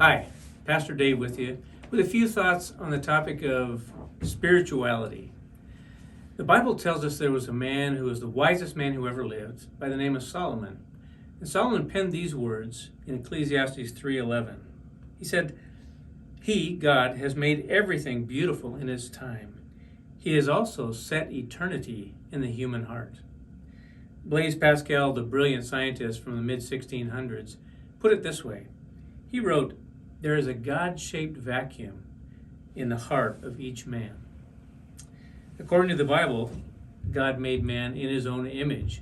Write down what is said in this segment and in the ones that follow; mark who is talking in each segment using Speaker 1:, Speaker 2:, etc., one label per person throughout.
Speaker 1: Hi, Pastor Dave with you with a few thoughts on the topic of spirituality. The Bible tells us there was a man who was the wisest man who ever lived by the name of Solomon. And Solomon penned these words in Ecclesiastes 3:11. He said, "He, God, has made everything beautiful in his time. He has also set eternity in the human heart." Blaise Pascal, the brilliant scientist from the mid-1600s, put it this way. He wrote, "There is a God-shaped vacuum in the heart of each man." According to the Bible, God made man in his own image,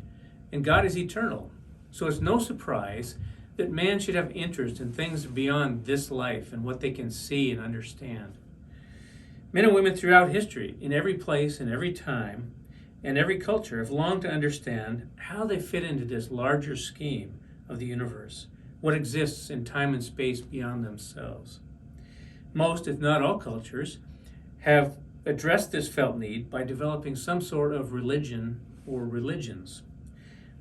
Speaker 1: and God is eternal. So it's no surprise that man should have interest in things beyond this life and what they can see and understand. Men and women throughout history, in every place and every time and every culture, have longed to understand how they fit into this larger scheme of the universe, what exists in time and space beyond themselves. Most, if not all cultures, have addressed this felt need by developing some sort of religion or religions.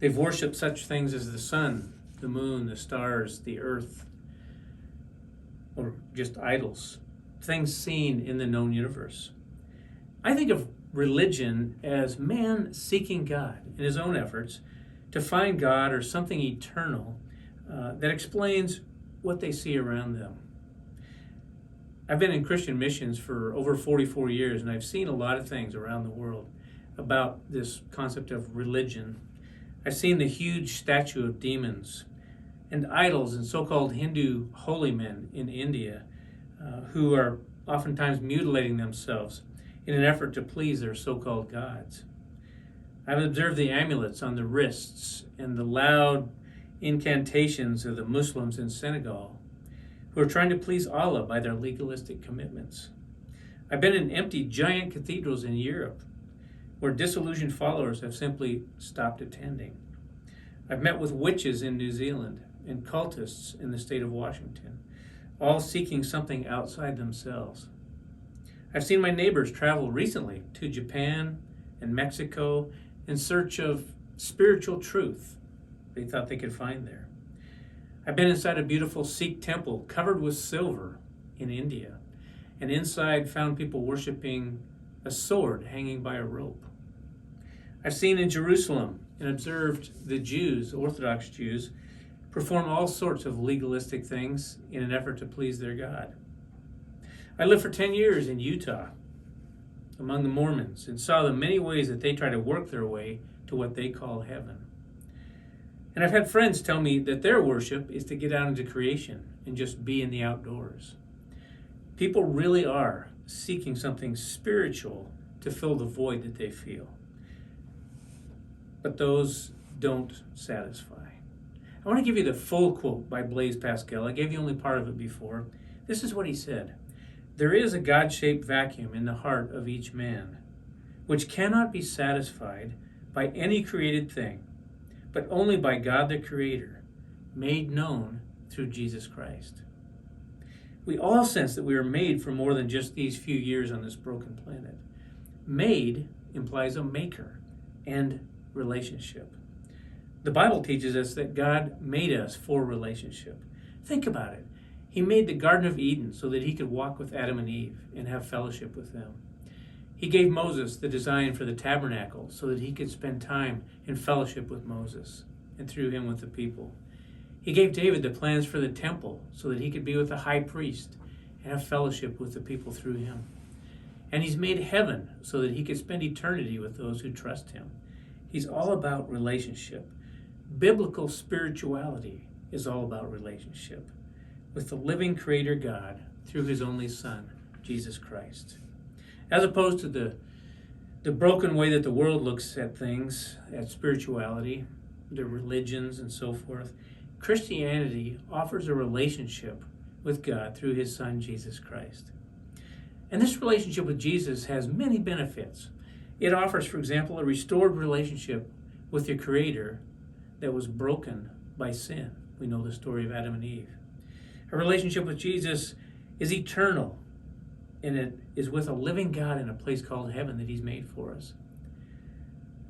Speaker 1: They've worshipped such things as the sun, the moon, the stars, the earth, or just idols, things seen in the known universe. I think of religion as man seeking God in his own efforts to find God or something eternal that explains what they see around them. I've been in Christian missions for over 44 years, and I've seen a lot of things around the world about this concept of religion. I've seen the huge statue of demons and idols and so-called Hindu holy men in India who are oftentimes mutilating themselves in an effort to please their so-called gods. I've observed the amulets on the wrists and the loud incantations of the Muslims in Senegal who are trying to please Allah by their legalistic commitments. I've been in empty giant cathedrals in Europe where disillusioned followers have simply stopped attending. I've met with witches in New Zealand and cultists in the state of Washington, all seeking something outside themselves. I've seen my neighbors travel recently to Japan and Mexico in search of spiritual truth they thought they could find there. I've been inside a beautiful Sikh temple covered with silver in India, and inside found people worshiping a sword hanging by a rope. I've seen in Jerusalem and observed the Jews, Orthodox Jews, perform all sorts of legalistic things in an effort to please their God. I lived for 10 years in Utah among the Mormons and saw the many ways that they try to work their way to what they call heaven. And I've had friends tell me that their worship is to get out into creation and just be in the outdoors. People really are seeking something spiritual to fill the void that they feel. But those don't satisfy. I want to give you the full quote by Blaise Pascal. I gave you only part of it before. This is what he said. "There is a God-shaped vacuum in the heart of each man, which cannot be satisfied by any created thing, but only by God the Creator, made known through Jesus Christ." We all sense that we are made for more than just these few years on this broken planet. Made implies a maker and relationship. The Bible teaches us that God made us for relationship. Think about it. He made the Garden of Eden so that he could walk with Adam and Eve and have fellowship with them. He gave Moses the design for the tabernacle so that he could spend time in fellowship with Moses and through him with the people. He gave David the plans for the temple so that he could be with the high priest and have fellowship with the people through him. And he's made heaven so that he could spend eternity with those who trust him. He's all about relationship. Biblical spirituality is all about relationship with the living Creator God through his only Son, Jesus Christ. As opposed to the broken way that the world looks at things, at spirituality, the religions and so forth, Christianity offers a relationship with God through his Son, Jesus Christ. And this relationship with Jesus has many benefits. It offers, for example, a restored relationship with your Creator that was broken by sin. We know the story of Adam and Eve. A relationship with Jesus is eternal, and it is with a living God in a place called heaven that he's made for us.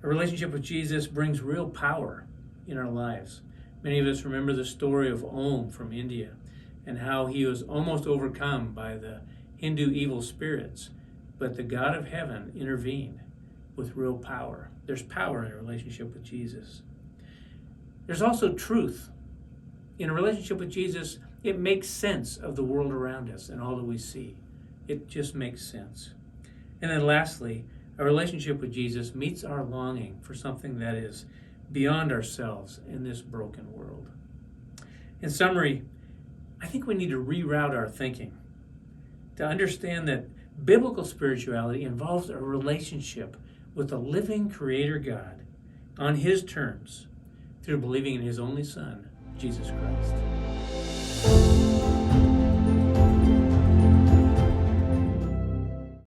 Speaker 1: A relationship with Jesus brings real power in our lives. Many of us remember the story of Om from India. and how he was almost overcome by the Hindu evil spirits. But the God of heaven intervened with real power. There's power in a relationship with Jesus. There's also truth. In a relationship with Jesus, it makes sense of the world around us and all that we see. It just makes sense. And then lastly, a relationship with Jesus meets our longing for something that is beyond ourselves in this broken world. In summary, I think we need to reroute our thinking to understand that biblical spirituality involves a relationship with the living Creator God on His terms through believing in His only Son, Jesus Christ.